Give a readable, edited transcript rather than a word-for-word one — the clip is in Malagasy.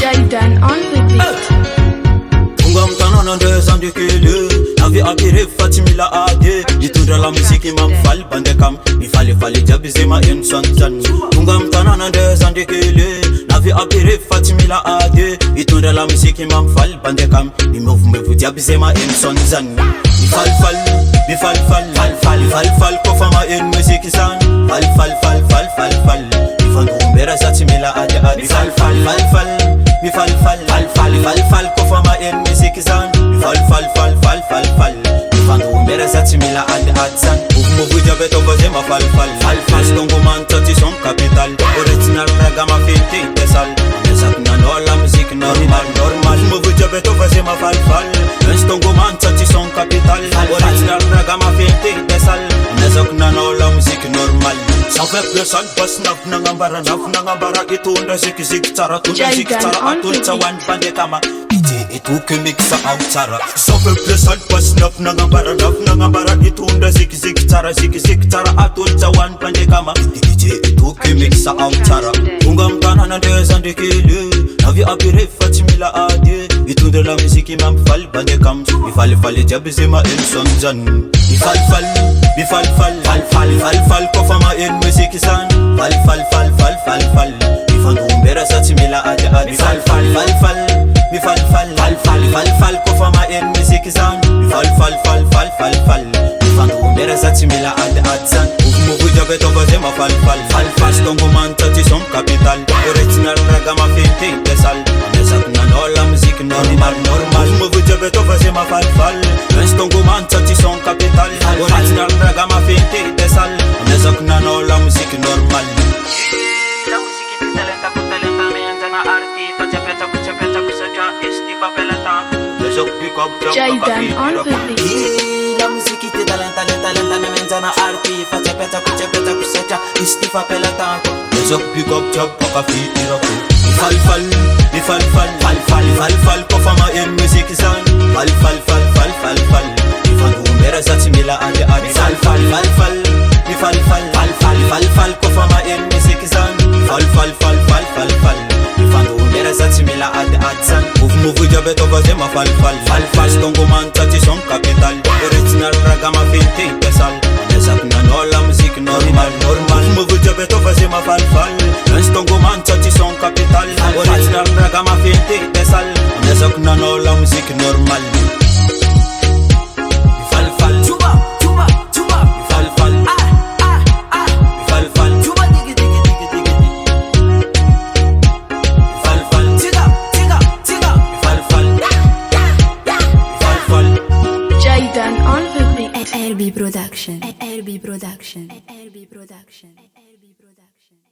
Jaydan on the beat. Tunga mtanana ndeza ndikele Navi akire fatimila ade Nitundra la muziki mamfal bandekam Nifale fale jabizema ensanzan Tunga mtanana ndeza ndikele Navi akire fatimila ade Nitundra la muziki mamfal bandekam Nimovumevu jabizema ensanzan Nifal fal, nifal fal, nifal fal kofama en muziki san Fal fal fal fal fal fal Nifandu umbera zatimila ade ade Nifal fal fal fal Mi fal fal kofama en music zan Mi fal fal Mi fandu umbera zati mila ade adzan Uvumu jabeto voze ma fal Stongo man tati son capital Original raga ma finti desal Amezak na nola music normal Uvumu jabeto voze ma fal Stongo man tati son capital Original raga ma finti desal Amezak na nola music normal Sans faire plus sale, boss naf nangambara Itunda ziki tara, tunda ziki tara Atulta wan bande kama Iti itu kemixa au tara Sans faire plus sale, boss naf nangambara Itunda ziki tara Atulta wan bande kama Iti itu kemixa au tara Tunga mtanana ndeza ndikele Navi apire fatimila ade Itunda la muziki mamfal bande kam Ifale jabizema ensonzan Ifal fal kofama en muziki san Fal Ifandu umbera satimila ade Fal kofama en muziki san Fal Ifandu umbera satimila ade adzan Uvumu jabeto voze ma fal Stongo man tati son capital Original raga ma finti desal Amezak na nola music normal Uvumu jabeto voze ma fal Stongo man tati son capital Original raga ma finti desal Amezak na nola music normal La musique est talenta con talenta me anzana arti Faccia pezza kusacha estifa pelata Leso pick up Jaydan on the beat. La musique est talenta me anzana arti Faccia pezza kusacha estifa pelata Leso pick up job paka fitira ku Fal kofama en musique san Fal Ifandu umbera zatimila ade Fal kofama en musique san Fal Ifandu umbera zatimila ade adzan Uvumu jabeto voze ma fal Stongo man tati son capital Original raga ma finti desal Amezak na nola music normal Uvumu jabeto voze ma fal Stongo man tati son capital Original raga ma finti desal Amezak na nola music normal Jaydan on the beat. RB Production.